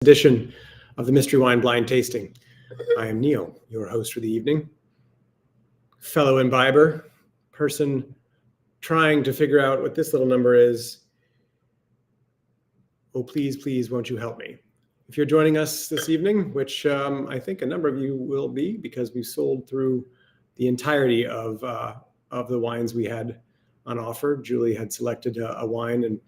Edition of the Mystery Wine Blind Tasting. I am Neal, your host for the evening, fellow imbiber, person trying to figure out what this little number is. Oh, please, please, won't you help me? If you're joining us this evening, which I think a number of you will be because we've sold through the entirety of the wines we had on offer. Julie had selected a wine and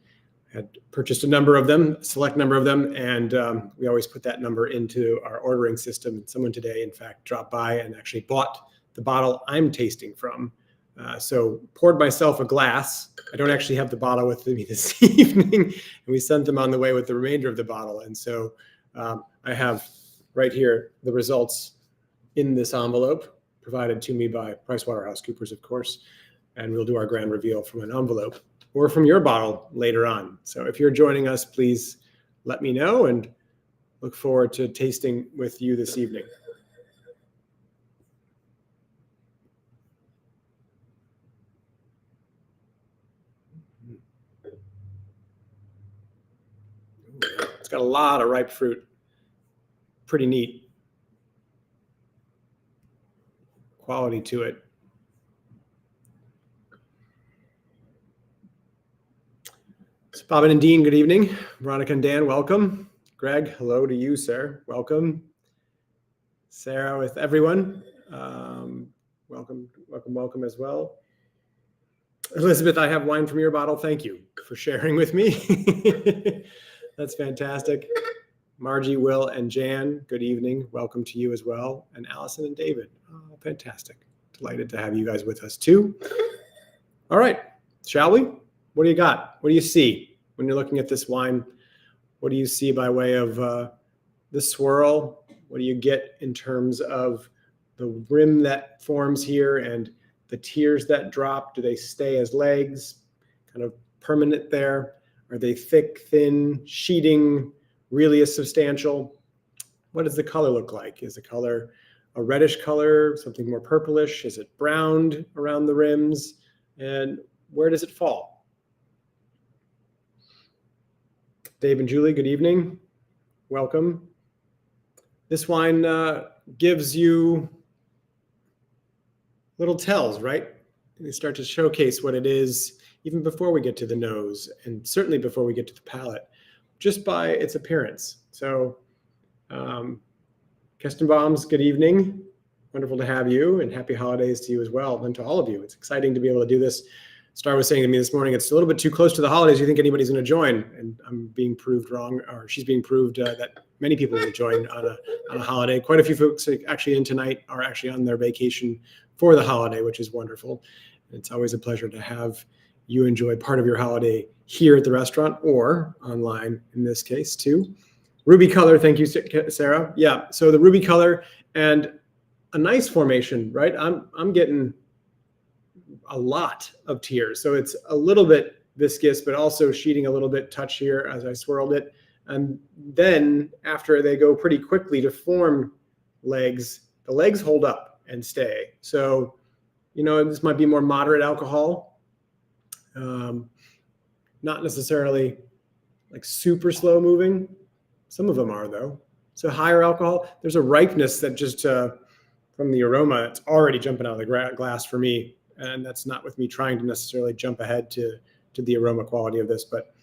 had purchased a select number of them, and we always put that number into our ordering system. Someone today, in fact, dropped by and actually bought the bottle I'm tasting from. So poured myself a glass. I don't actually have the bottle with me this evening, and we sent them on the way with the remainder of the bottle. And so I have right here the results in this envelope provided to me by PricewaterhouseCoopers, of course, and we'll do our grand reveal from an envelope or from your bottle later on. So if you're joining us, please let me know, and look forward to tasting with you this evening. It's got a lot of ripe fruit. Pretty neat quality to it. So Bobbin and Dean, good evening. Veronica and Dan, welcome. Greg, hello to you, sir. Welcome. Sarah with everyone. Welcome welcome as well. Elizabeth, I have wine from your bottle. Thank you for sharing with me. That's fantastic. Margie, Will, and Jan, good evening. Welcome to you as well. And Allison and David. Oh, fantastic. Delighted to have you guys with us too. All right, shall we? What do you got? What do you see when you're looking at this wine? What do you see by way of the swirl? What do you get in terms of the rim that forms here and the tears that drop? Do they stay as legs, kind of permanent there? Are they thick, thin, sheeting, really as substantial? What does the color look like? Is the color a reddish color, something more purplish? Is it browned around the rims? And where does it fall? Dave and Julie, good evening. Welcome. This wine gives you little tells, right? They start to showcase what it is even before we get to the nose, and certainly before we get to the palate, just by its appearance. So, Kestenbaums, good evening. Wonderful to have you, and happy holidays to you as well, and to all of you. It's exciting to be able to do this. Star was saying to me this morning, it's a little bit too close to the holidays. You think anybody's going to join? And I'm being proved wrong, or she's being proved that many people will join on a holiday. Quite a few folks actually in tonight are actually on their vacation for the holiday, which is wonderful. It's always a pleasure to have you enjoy part of your holiday here at the restaurant or online in this case too. Ruby color, thank you, Sarah. Yeah, so the ruby color and a nice formation, right? I'm getting a lot of tears. So it's a little bit viscous, but also sheeting a little bit touch here as I swirled it. And then after they go pretty quickly to form legs, the legs hold up and stay. So, you know, this might be more moderate alcohol. Not necessarily like super slow moving. Some of them are though. So higher alcohol, there's a ripeness that just from the aroma, it's already jumping out of the glass for me. And that's not with me trying to necessarily jump ahead to the aroma quality of this, but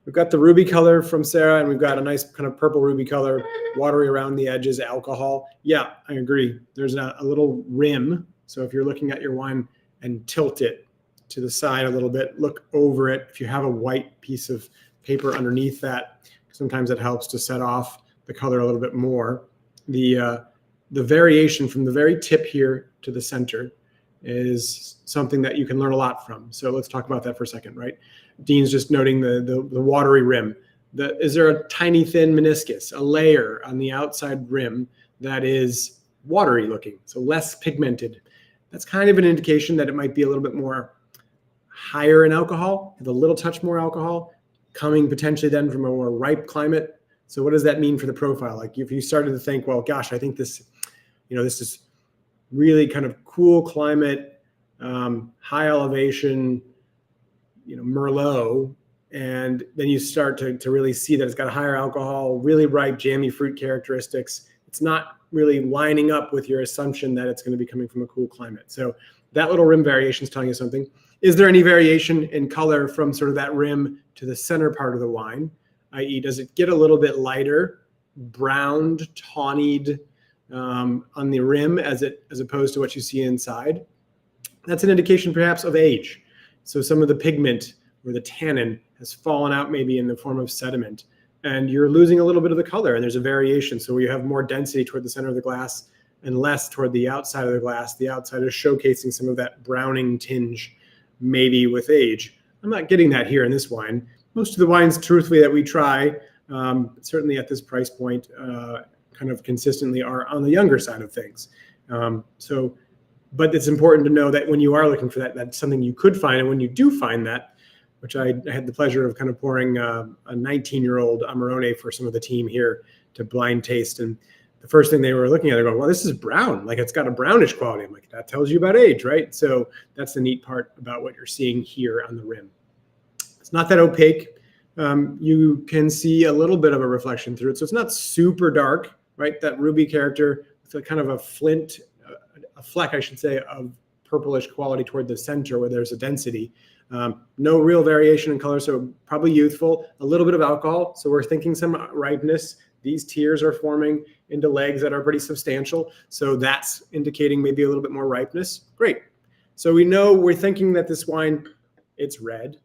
we've got the ruby color from Sarah, and we've got a nice kind of purple ruby color, watery around the edges, alcohol. Yeah, I agree. There's a little rim. So if you're looking at your wine and tilt it to the side a little bit, look over it. If you have a white piece of paper underneath that, sometimes it helps to set off the color a little bit more. The variation from the very tip here to the center is something that you can learn a lot from. So let's talk about that for a second, right? Dean's just noting the watery rim. Is there a tiny thin meniscus, a layer on the outside rim that is watery looking, so less pigmented? That's kind of an indication that it might be a little bit more higher in alcohol, with a little touch more alcohol, coming potentially then from a more ripe climate. So what does that mean for the profile? Like if you started to think, well, gosh, I think this, this is really kind of cool climate, high elevation, Merlot, And then you start to really see that it's got a higher alcohol, really ripe, jammy fruit characteristics. It's not really lining up with your assumption that it's going to be coming from a cool climate. So that little rim variation is telling you something. Is there any variation in color from sort of that rim to the center part of the wine? I.e., does it get a little bit lighter, browned, tawnied on the rim as opposed to what you see inside? That's an indication perhaps of age. So some of the pigment or the tannin has fallen out maybe in the form of sediment, and you're losing a little bit of the color, and there's a variation. So you have more density toward the center of the glass and less toward the outside of the glass. The outside is showcasing some of that browning tinge, maybe with age. I'm not getting that here in this wine. Most of the wines, truthfully, that we try, certainly at this price point, kind of consistently are on the younger side of things. But it's important to know that when you are looking for that, that's something you could find. And when you do find that, which I had the pleasure of kind of pouring a 19-year-old Amarone for some of the team here to blind taste. And the first thing they were looking at, they're going, well, this is brown. Like, it's got a brownish quality. I'm like, that tells you about age, right? So that's the neat part about what you're seeing here on the rim. It's not that opaque. You can see a little bit of a reflection through it. So it's not super dark, right? That ruby character with a kind of a flint, a fleck, I should say, of purplish quality toward the center where there's a density. No real variation in color, so probably youthful. A little bit of alcohol, so we're thinking some ripeness. These tears are forming into legs that are pretty substantial, so that's indicating maybe a little bit more ripeness. Great. So we know we're thinking that this wine, it's red.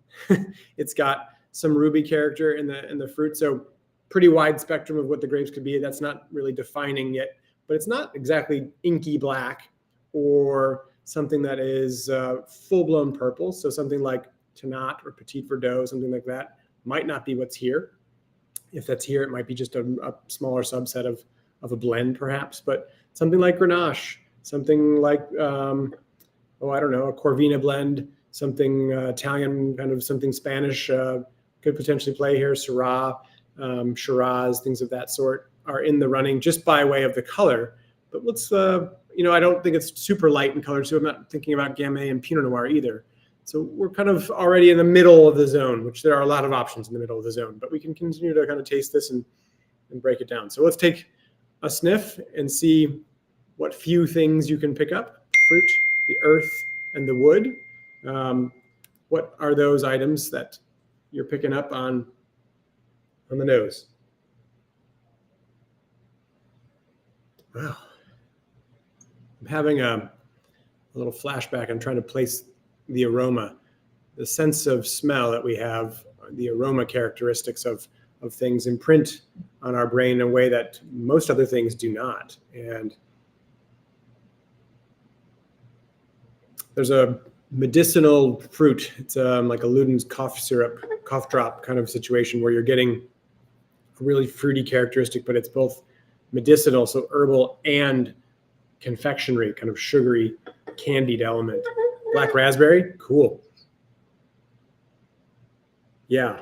It's got some ruby character in the fruit, so pretty wide spectrum of what the grapes could be. That's not really defining yet, but it's not exactly inky black or something that is full-blown purple. So something like Tannat or Petit Verdot, something like that, might not be what's here. If that's here, it might be just a smaller subset of a blend, perhaps. But something like Grenache, something like, I don't know, a Corvina blend, something Italian, kind of something Spanish could potentially play here. Syrah, Shiraz, things of that sort are in the running just by way of the color. But let's I don't think it's super light in color, so I'm not thinking about Gamay and Pinot Noir either. So we're kind of already in the middle of the zone, which there are a lot of options in the middle of the zone, but we can continue to kind of taste this and break it down. So let's take a sniff and see what few things you can pick up: fruit, the earth, and the wood. What are those items that you're picking up on the nose? Wow. I'm having a little flashback. I'm trying to place the aroma, the sense of smell that we have, the aroma characteristics of things imprint on our brain in a way that most other things do not. And there's a medicinal fruit. It's like a Luden's cough syrup, cough drop kind of situation where you're getting a really fruity characteristic, but it's both medicinal, so herbal, and confectionery, kind of sugary, candied element. Black raspberry, cool. Yeah.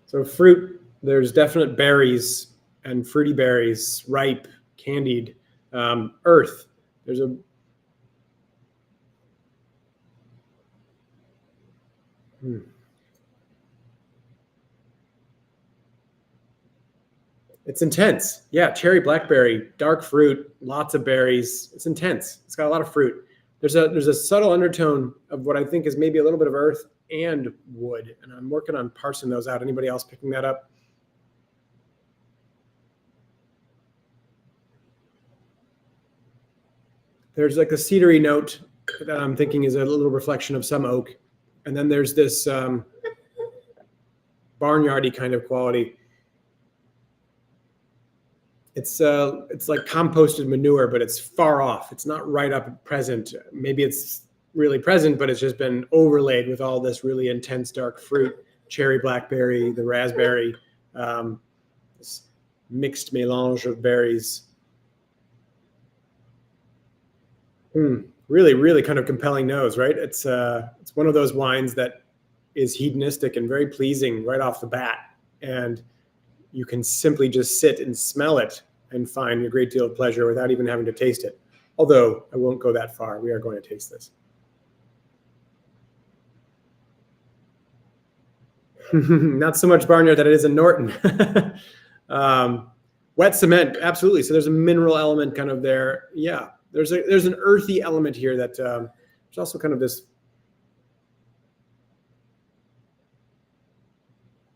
So fruit, there's definite berries and fruity berries, ripe, candied. Earth, there's a It's intense. Yeah, cherry, blackberry, dark fruit, lots of berries. It's intense. It's got a lot of fruit. There's a subtle undertone of what I think is maybe a little bit of earth and wood, and I'm working on parsing those out. Anybody else picking that up? There's like a cedary note that I'm thinking is a little reflection of some oak, and then there's this barnyardy kind of quality. It's like composted manure, but it's far off. It's not right up present. Maybe it's really present, but it's just been overlaid with all this really intense dark fruit, cherry, blackberry, the raspberry, this mixed melange of berries. Really, really kind of compelling nose, right? It's one of those wines that is hedonistic and very pleasing right off the bat. And you can simply just sit and smell it and find a great deal of pleasure without even having to taste it. Although I won't go that far. We are going to taste this. Not so much barnyard that it is in Norton. Wet cement, absolutely. So there's a mineral element kind of there. Yeah, there's an earthy element here that there's also kind of this.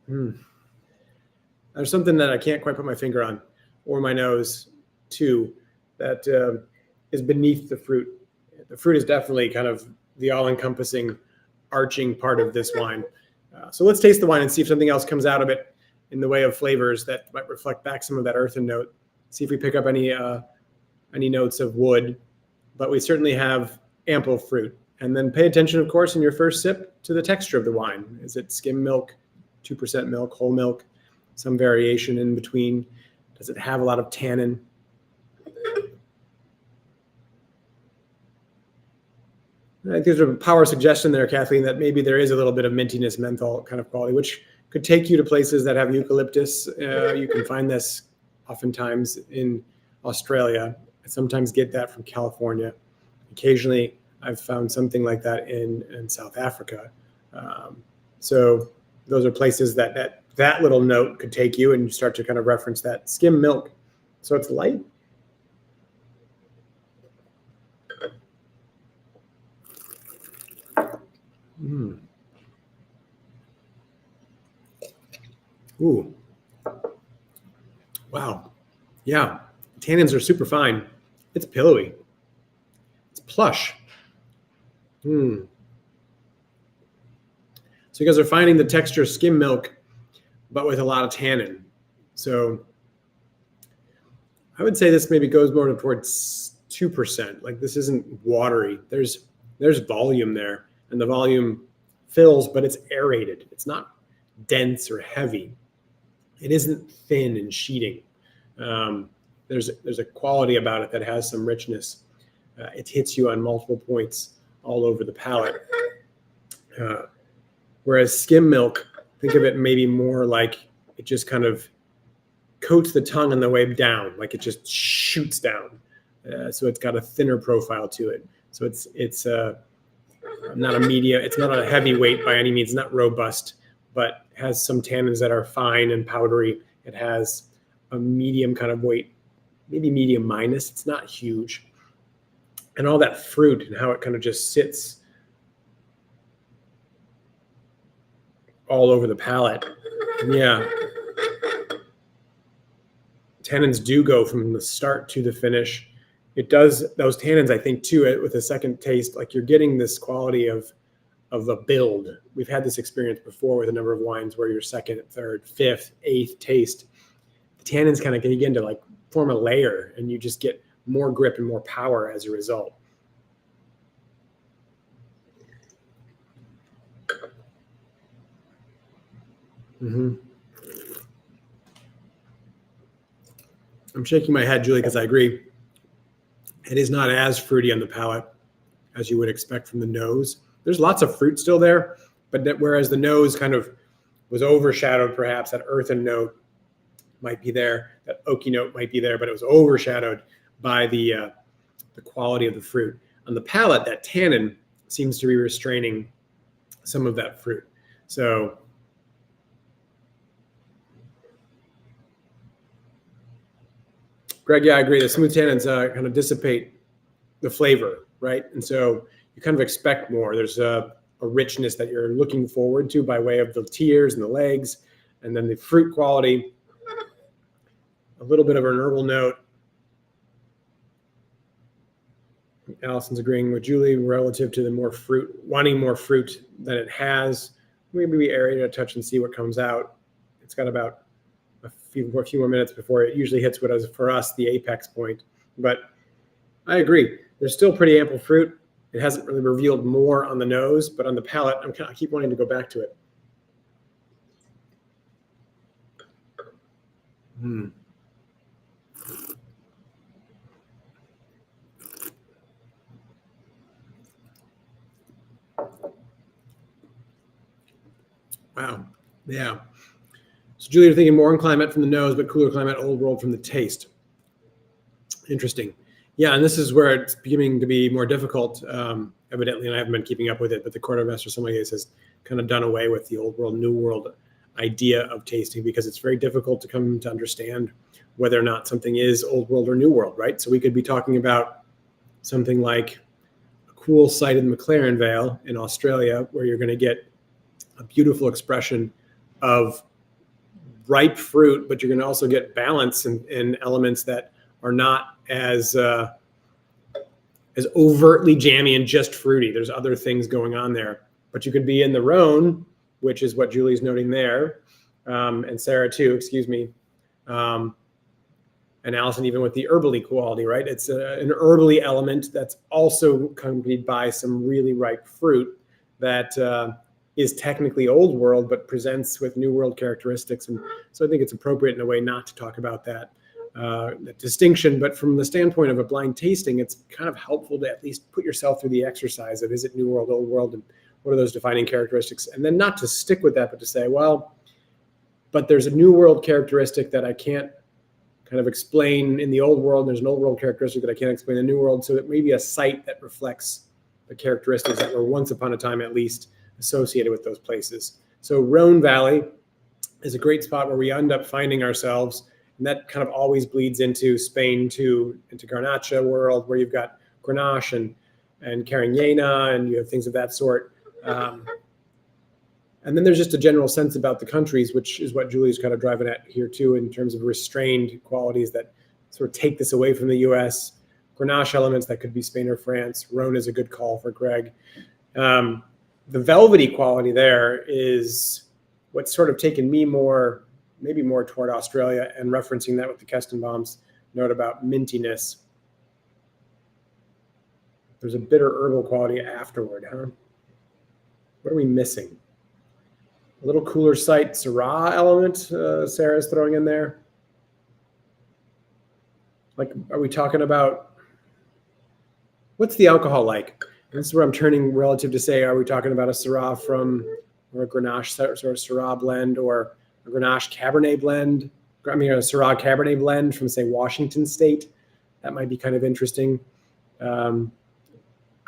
There's something that I can't quite put my finger on or my nose too that is beneath the fruit. The fruit is definitely kind of the all-encompassing arching part of this wine. So let's taste the wine and see if something else comes out of it in the way of flavors that might reflect back some of that earthen note. See if we pick up any notes of wood, but we certainly have ample fruit. And then pay attention, of course, in your first sip to the texture of the wine. Is it skim milk, 2% milk, whole milk, some variation in between? Does it have a lot of tannin? I think there's a power suggestion there, Kathleen, that maybe there is a little bit of mintiness, menthol kind of quality, which could take you to places that have eucalyptus. You can find this oftentimes in Australia. I sometimes get that from California. Occasionally, I've found something like that in South Africa. So those are places that little note could take you, and you start to kind of reference that skim milk. So it's light. Ooh. Wow. Yeah. Tannins are super fine. It's pillowy. It's plush. So you guys are finding the texture skim milk, but with a lot of tannin. So I would say this maybe goes more towards 2%. Like this isn't watery. There's volume there, and the volume fills, but it's aerated. It's not dense or heavy. It isn't thin and sheeting. There's a quality about it that has some richness. It hits you on multiple points all over the palate. Whereas skim milk, think of it maybe more like it just kind of coats the tongue on the way down, like it just shoots down. So it's got a thinner profile to it. So it's not a medium, it's not a heavyweight by any means, not robust, but has some tannins that are fine and powdery. It has a medium kind of weight, maybe medium minus. It's not huge. And all that fruit and how it kind of just sits all over the palate. Yeah. Tannins do go from the start to the finish. It does, those tannins, I think, too, with a second taste, like you're getting this quality of a build. We've had this experience before with a number of wines where your second, third, fifth, eighth taste, the tannins kind of begin to like form a layer, and you just get more grip and more power as a result. I'm shaking my head, Julie, because I agree. It is not as fruity on the palate as you would expect from the nose. There's lots of fruit still there, but whereas the nose kind of was overshadowed, perhaps that earthen note might be there, that oaky note might be there, but it was overshadowed by the quality of the fruit. On the palate, that tannin seems to be restraining some of that fruit. So Greg, yeah, I agree. The smooth tannins kind of dissipate the flavor, right? And so you kind of expect more. There's a richness that you're looking forward to by way of the tears and the legs, and then the fruit quality, a little bit of an herbal note. Allison's agreeing with Julie relative to the more fruit, wanting more fruit than it has. Maybe we aerate it a touch and see what comes out. It's got about a few more minutes before it usually hits what is for us the apex point. But I agree. There's still pretty ample fruit. It hasn't really revealed more on the nose, but on the palate, I keep wanting to go back to it. Wow. Yeah. So Julie, you're thinking warm climate from the nose, but cooler climate, old world from the taste. Interesting. Yeah, and this is where it's beginning to be more difficult evidently, and I haven't been keeping up with it, but the Court of Master Sommeliers has kind of done away with the old world, new world idea of tasting because it's very difficult to come to understand whether or not something is old world or new world, right? So we could be talking about something like a cool site in the McLaren Vale in Australia where you're going to get a beautiful expression of ripe fruit, but you're going to also get balance in elements that are not as overtly jammy and just fruity. There's other things going on there. But you could be in the Rhone, which is what Julie's noting there, and Sarah too, excuse me, and Allison even with the herbally quality, right? It's an herbally element that's also accompanied by some really ripe fruit that is technically old world, but presents with new world characteristics. And so I think it's appropriate in a way not to talk about that distinction. But from the standpoint of a blind tasting, it's kind of helpful to at least put yourself through the exercise of, is it new world, old world, and what are those defining characteristics? And then not to stick with that, but to say, well, but there's a new world characteristic that I can't kind of explain in the old world. There's an old world characteristic that I can't explain in the new world. So it may be a site that reflects the characteristics that were once upon a time at least associated with those places. So Rhone Valley is a great spot where we end up finding ourselves, and that kind of always bleeds into Spain too, into Garnacha world, where you've got Grenache and Carignana, and you have things of that sort. And then there's just a general sense about the countries, which is what Julie's kind of driving at here too, in terms of restrained qualities that sort of take this away from the U.S. Grenache elements that could be Spain or France. Rhone is a good call for Greg. The velvety quality there is what's sort of taken me maybe more toward Australia, and referencing that with the Kestenbaum's note about mintiness. There's a bitter herbal quality afterward, huh? What are we missing? A little cooler site Syrah element Sarah's throwing in there. Like, are we talking about, what's the alcohol like? This is where I'm turning relative to say, are we talking about a Syrah or a Grenache sort of Syrah blend, or a Grenache Cabernet blend? I mean, a Syrah Cabernet blend from, say, Washington State. That might be kind of interesting. I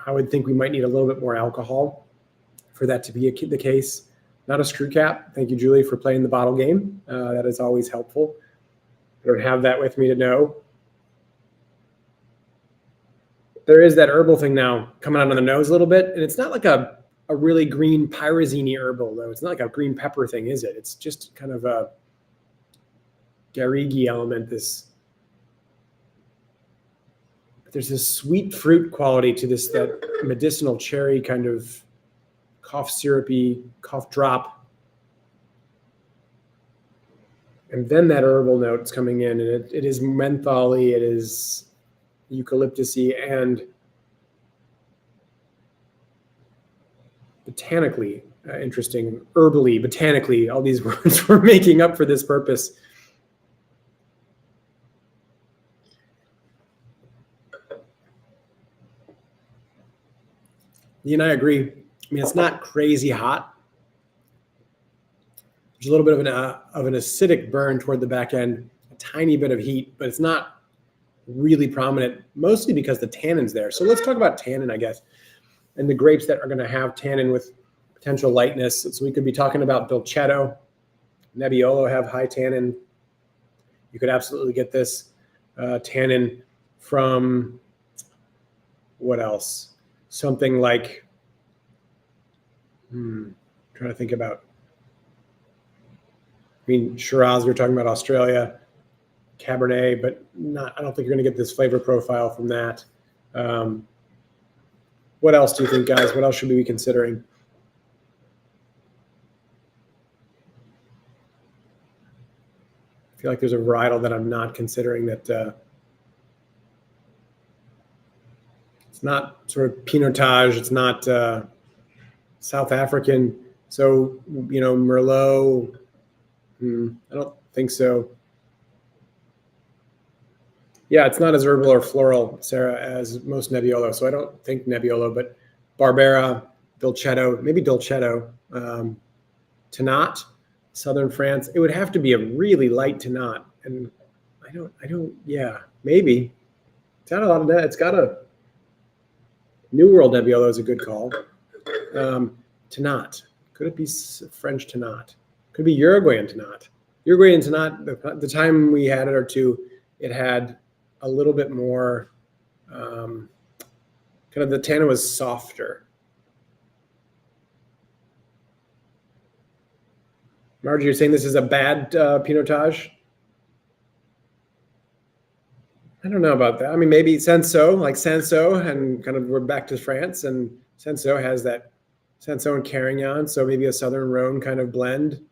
would think we might need a little bit more alcohol for that to be the case. Not a screw cap. Thank you, Julie, for playing the bottle game. That is always helpful. I don't have that with me to know. There is that herbal thing now coming out on the nose a little bit, and it's not like a really green pyrazine herbal, though. It's not like a green pepper thing, is it? It's just kind of a garrigue element. There's this sweet fruit quality to this, that medicinal cherry kind of cough syrupy, cough drop. And then that herbal note's coming in, and it is mentholy, it is eucalyptusy, and botanically interesting, herbally, botanically, all these words we're making up for this purpose. You and I agree. I mean, it's not crazy hot. There's a little bit of an acidic burn toward the back end, a tiny bit of heat, but it's not really prominent, mostly because the tannin's there. So let's talk about tannin, I guess, and the grapes that are going to have tannin with potential lightness. So we could be talking about Dolcetto. Nebbiolo have high tannin. You could absolutely get this tannin from, what else? Something like, trying to think about, I mean, Shiraz, we're talking about Australia, Cabernet, but I don't think you're going to get this flavor profile from that. What else do you think, guys? What else should we be considering? I feel like there's a varietal that I'm not considering that it's not sort of Pinotage, it's not South African. So, Merlot, I don't think so. Yeah, it's not as herbal or floral, Sarah, as most Nebbiolo. So I don't think Nebbiolo, but Barbera, Dolcetto, maybe Dolcetto, Tannat, Southern France. It would have to be a really light Tannat. And yeah, maybe. It's got a lot of that. It's got New World Nebbiolo is a good call. Tannat. Could it be French Tannat? Could be Uruguayan Tannat. Uruguayan Tannat, the time we had it or two, it had a little bit more, kind of the tannin was softer. Margie, you're saying this is a bad Pinotage? I don't know about that. I mean, maybe Senso, like Senso, and kind of we're back to France, and Senso has that Senso and Carignan, so maybe a Southern Rhone kind of blend.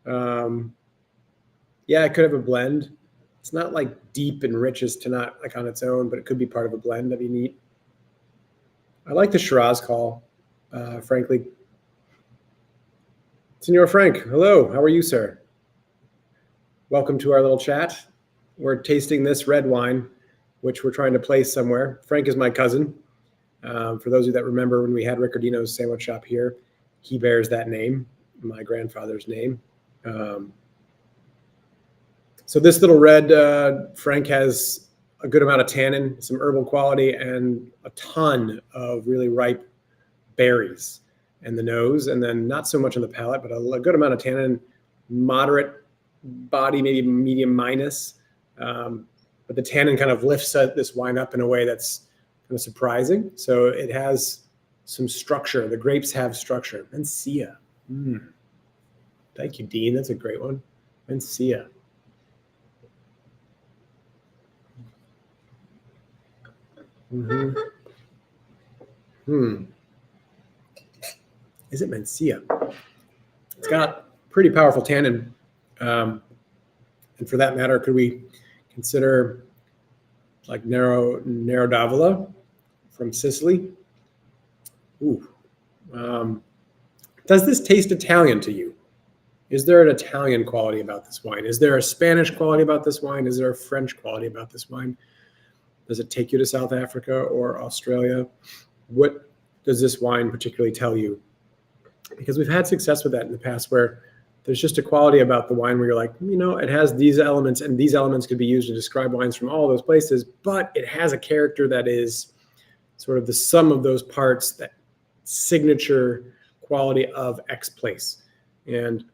Yeah, it could have a blend. It's not like deep and rich as Tannat like on its own, but it could be part of a blend. That'd be neat. I like the Shiraz call, frankly. Senor Frank, hello. How are you, sir? Welcome to our little chat. We're tasting this red wine, which we're trying to place somewhere. Frank is my cousin. For those of you that remember when we had Ricardino's sandwich shop here, he bears that name, my grandfather's name. So this little red, Frank has a good amount of tannin, some herbal quality, and a ton of really ripe berries in the nose, and then not so much on the palate, but a good amount of tannin, moderate body, maybe medium minus. But the tannin kind of lifts this wine up in a way that's kind of surprising. So it has some structure. The grapes have structure. Mencia. Thank you, Dean. That's a great one. Mencia. Is it Mencia? It's got pretty powerful tannin. And for that matter, could we consider like Nero d'Avola from Sicily? Ooh. Does this taste Italian to you? Is there an Italian quality about this wine? Is there a Spanish quality about this wine? Is there a French quality about this wine? Does it take you to South Africa or Australia? What does this wine particularly tell you? Because we've had success with that in the past where there's just a quality about the wine where you're like, it has these elements, and these elements could be used to describe wines from all those places, but it has a character that is sort of the sum of those parts, that signature quality of X place. And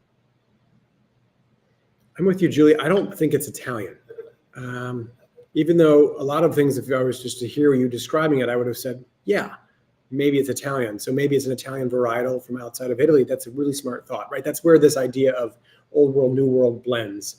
I'm with you, Julie. I don't think it's Italian. Even though a lot of things, if I was just to hear you describing it, I would have said, yeah, maybe it's Italian. So maybe it's an Italian varietal from outside of Italy. That's a really smart thought, right? That's where this idea of old world, new world blends.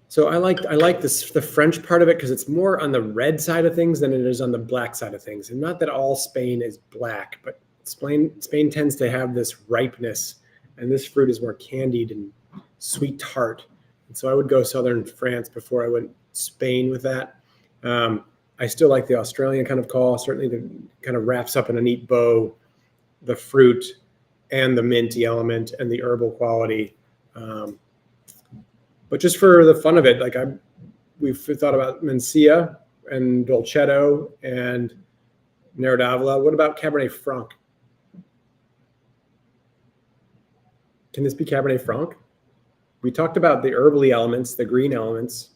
So I like this, the French part of it, because it's more on the red side of things than it is on the black side of things. And not that all Spain is black, but Spain tends to have this ripeness, and this fruit is more candied and sweet tart. And so I would go southern France before I went Spain with that. I still like the Australian kind of call. Certainly the kind of wraps up in a neat bow the fruit and the minty element and the herbal quality. But just for the fun of it, like we've thought about Mencia and Dolcetto and Nero d'Avola. What about Cabernet Franc? Can this be Cabernet Franc? We talked about the herbally elements, the green elements.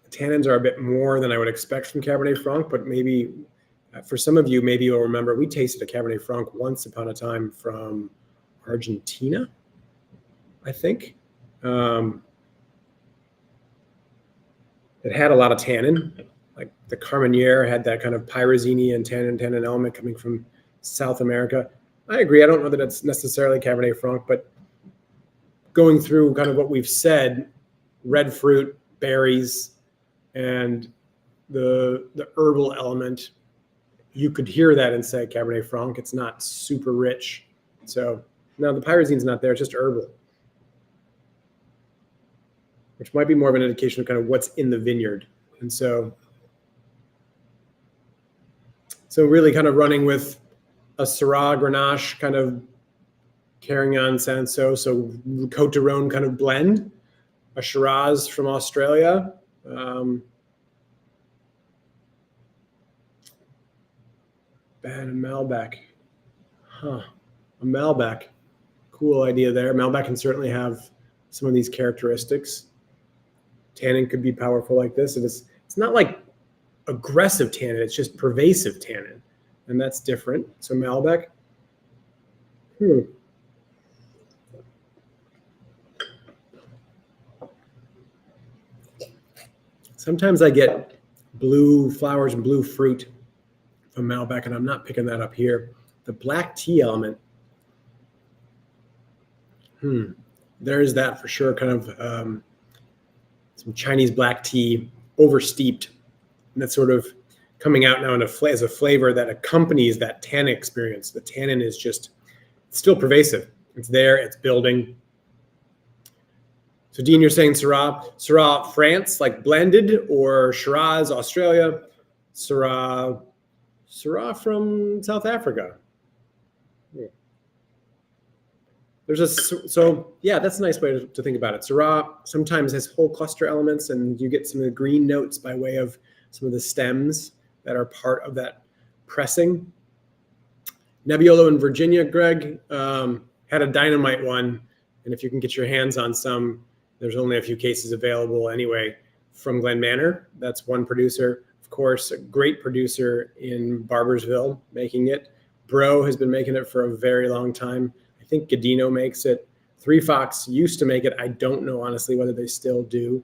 The tannins are a bit more than I would expect from Cabernet Franc, but maybe for some of you, maybe you'll remember we tasted a Cabernet Franc once upon a time from Argentina, I think. It had a lot of tannin. Like the Carmenere had that kind of pyrazine and tannin element coming from South America. I agree. I don't know that it's necessarily Cabernet Franc, but going through kind of what we've said, red fruit, berries, and the herbal element, you could hear that and say Cabernet Franc. It's not super rich. So no, the pyrazine's not there. It's just herbal, which might be more of an indication of kind of what's in the vineyard. And so really kind of running with a Syrah Grenache kind of Carignan Sanso, so Côte d'Aron kind of blend, a Shiraz from Australia. And a Malbec. A Malbec. cool idea there. Malbec can certainly have some of these characteristics. Tannin could be powerful like this. It's not like aggressive tannin, it's just pervasive tannin. And that's different. So Malbec. Sometimes I get blue flowers and blue fruit from Malbec, and I'm not picking that up here. The black tea element. There is that for sure, kind of some Chinese black tea, oversteeped, and that's sort of coming out now as a flavor that accompanies that tannin experience. The tannin is just still pervasive. It's there, it's building. So Dean, you're saying Syrah France, like blended, or Shiraz Australia, Syrah from South Africa. Yeah, that's a nice way to think about it. Syrah sometimes has whole cluster elements, and you get some of the green notes by way of some of the stems that are part of that pressing. Nebbiolo in Virginia, Greg, had a dynamite one, and if you can get your hands on some, there's only a few cases available anyway from Glen Manor. That's one producer. Of course, a great producer in Barbersville making it. Bro has been making it for a very long time. I think Gadino makes it. Three Fox used to make it. I don't know, honestly, whether they still do.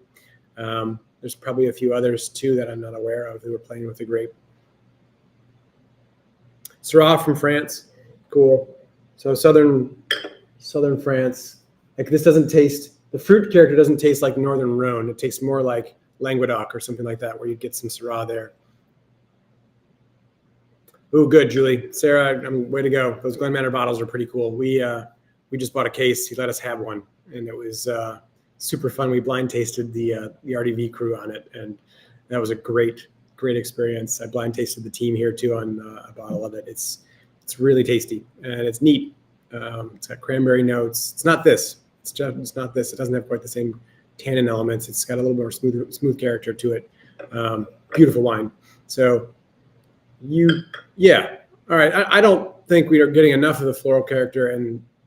There's probably a few others, too, that I'm not aware of who are playing with the grape. Syrah from France. Cool. So southern France. Like, this doesn't taste... The fruit character doesn't taste like Northern Rhone. It tastes more like Languedoc or something like that, where you get some Syrah there. Oh, good, Julie. Sarah, way to go. Those Glen Manor bottles are pretty cool. We just bought a case. He let us have one, and it was super fun. We blind tasted the RDV crew on it, and that was a great experience. I blind tasted the team here too on a bottle of it. It's really tasty, and it's neat. It's got cranberry notes. It's not this. It's not this. It doesn't have quite the same tannin elements. It's got a little more smooth character to it. Beautiful wine. So all right. I don't think we are getting enough of the floral character,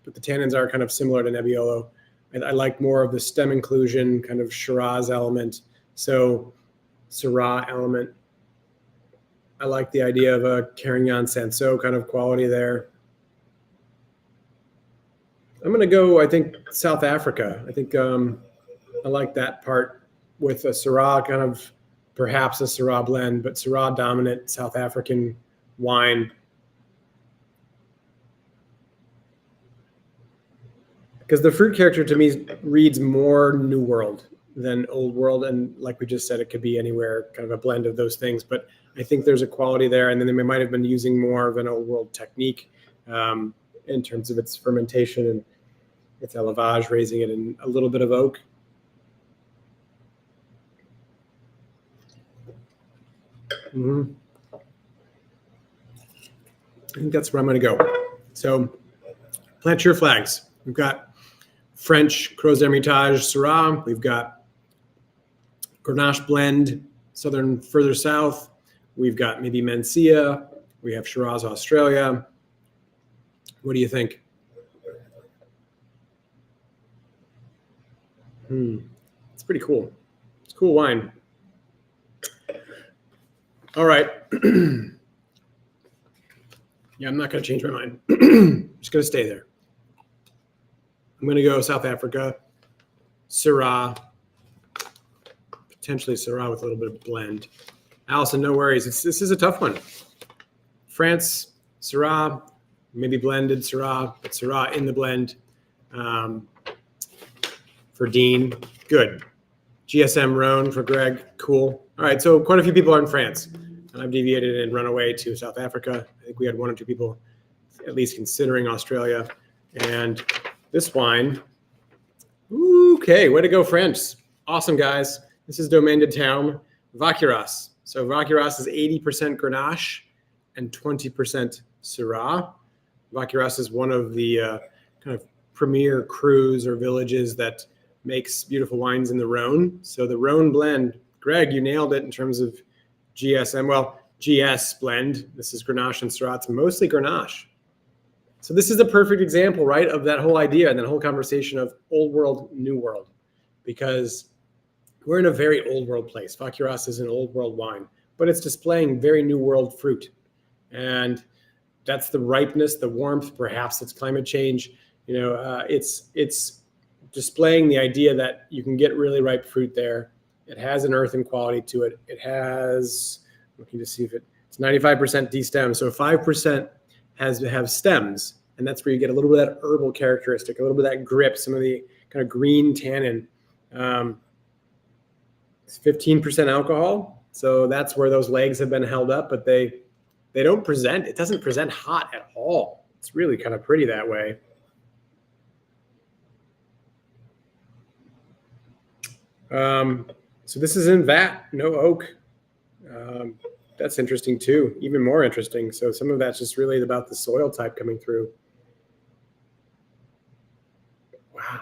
but the tannins are kind of similar to Nebbiolo. I like more of the stem inclusion, kind of Shiraz element. So Syrah element. I like the idea of a Carignan Sanso kind of quality there. I'm going to go, I think, South Africa. I think I like that part with a Syrah, kind of perhaps a Syrah blend, but Syrah dominant South African wine. Because the fruit character to me reads more New World than Old World. And like we just said, it could be anywhere, kind of a blend of those things. But I think there's a quality there. And then they might have been using more of an Old World technique in terms of its fermentation and its élevage, raising it in a little bit of oak. I think that's where I'm going to go. So plant your flags. We've got French Crozes d'Hermitage Syrah. We've got Grenache blend, further south. We've got maybe Mencia. We have Shiraz Australia. What do you think? It's pretty cool. It's cool wine. All right. Yeah, I'm not going to change my mind. I'm just going to stay there. I'm going to go South Africa, Syrah, potentially Syrah with a little bit of blend. Allison, no worries. This is a tough one. France, Syrah, maybe blended Syrah, but Syrah in the blend. For Dean, good. GSM Rhone for Greg, cool. All right, so quite a few people are in France. I've deviated and run away to South Africa. I think we had one or two people at least considering Australia. And this wine, okay, way to go, French. Awesome, guys. This is Domaine de Terme, Vacqueyras. So Vacqueyras is 80% Grenache and 20% Syrah. Vacqueyras is one of the kind of premier crus or villages that makes beautiful wines in the Rhone. So the Rhone blend, Greg, you nailed it in terms of GSM. Well, GS blend. This is Grenache and Syrah. It's mostly Grenache. So this is a perfect example, right, of that whole idea and that whole conversation of old world, new world, because we're in a very old world place. Facuras is an old world wine, but it's displaying very new world fruit. And that's the ripeness, the warmth, perhaps it's climate change. It's displaying the idea that you can get really ripe fruit there. It has an earthen quality to it. It has, looking to see if it's 95% destemmed. So 5% have stems. And that's where you get a little bit of that herbal characteristic, a little bit of that grip, some of the kind of green tannin. It's 15% alcohol. So that's where those legs have been held up, but they don't present, it doesn't present hot at all. It's really kind of pretty that way. So this is in vat, no oak. That's interesting too, even more interesting. So some of that's just really about the soil type coming through. Wow.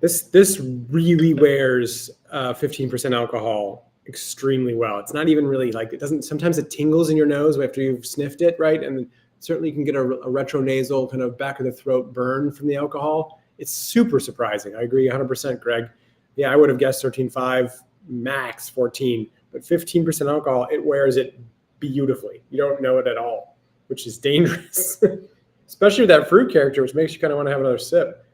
This really wears 15% alcohol extremely well. It's not even really like, it doesn't, sometimes it tingles in your nose after you've sniffed it, right? And certainly you can get a retronasal kind of back of the throat burn from the alcohol. It's super surprising. I agree 100%, Greg. Yeah, I would have guessed 13.5, max 14, but 15% alcohol, it wears it beautifully. You don't know it at all, which is dangerous, especially with that fruit character, which makes you kind of want to have another sip.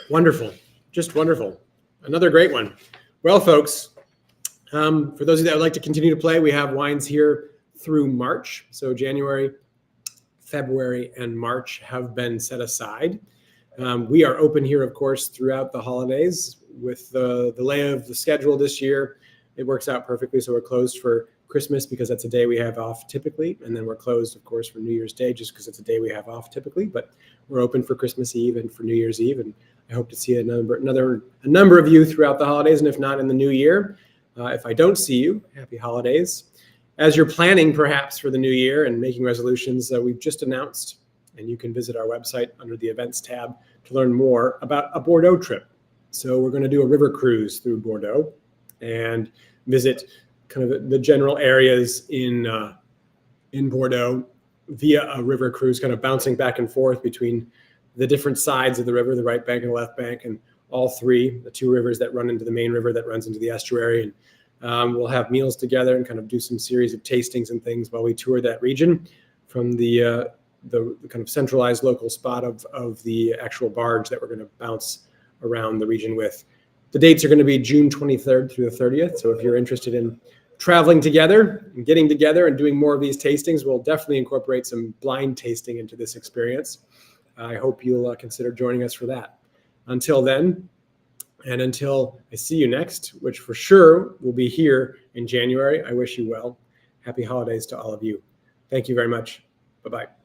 Wonderful, just wonderful. Another great one. Well, folks, for those of you that would like to continue to play, we have wines here through March. So January, February, and March have been set aside. We are open here, of course, throughout the holidays. With the delay of the schedule this year, it works out perfectly. So we're closed for Christmas because that's a day we have off typically. And then we're closed, of course, for New Year's Day just because it's a day we have off typically. But we're open for Christmas Eve and for New Year's Eve. And I hope to see a number of you throughout the holidays, and if not in the new year. If I don't see you, happy holidays. As you're planning perhaps for the new year and making resolutions, we've just announced, and you can visit our website under the events tab to learn more about a Bordeaux trip. So we're going to do a river cruise through Bordeaux and visit kind of the general areas in Bordeaux via a river cruise, kind of bouncing back and forth between the different sides of the river, the right bank and the left bank, and all three, the two rivers that run into the main river that runs into the estuary. And we'll have meals together and kind of do some series of tastings and things while we tour that region from the kind of centralized local spot of the actual barge that we're going to bounce around the region with. The dates are going to be June 23rd through the 30th. So if you're interested in traveling together and getting together and doing more of these tastings, we'll definitely incorporate some blind tasting into this experience. I hope you'll consider joining us for that. Until then, and until I see you next, which for sure will be here in January, I wish you well. Happy holidays to all of you. Thank you very much. Bye-bye.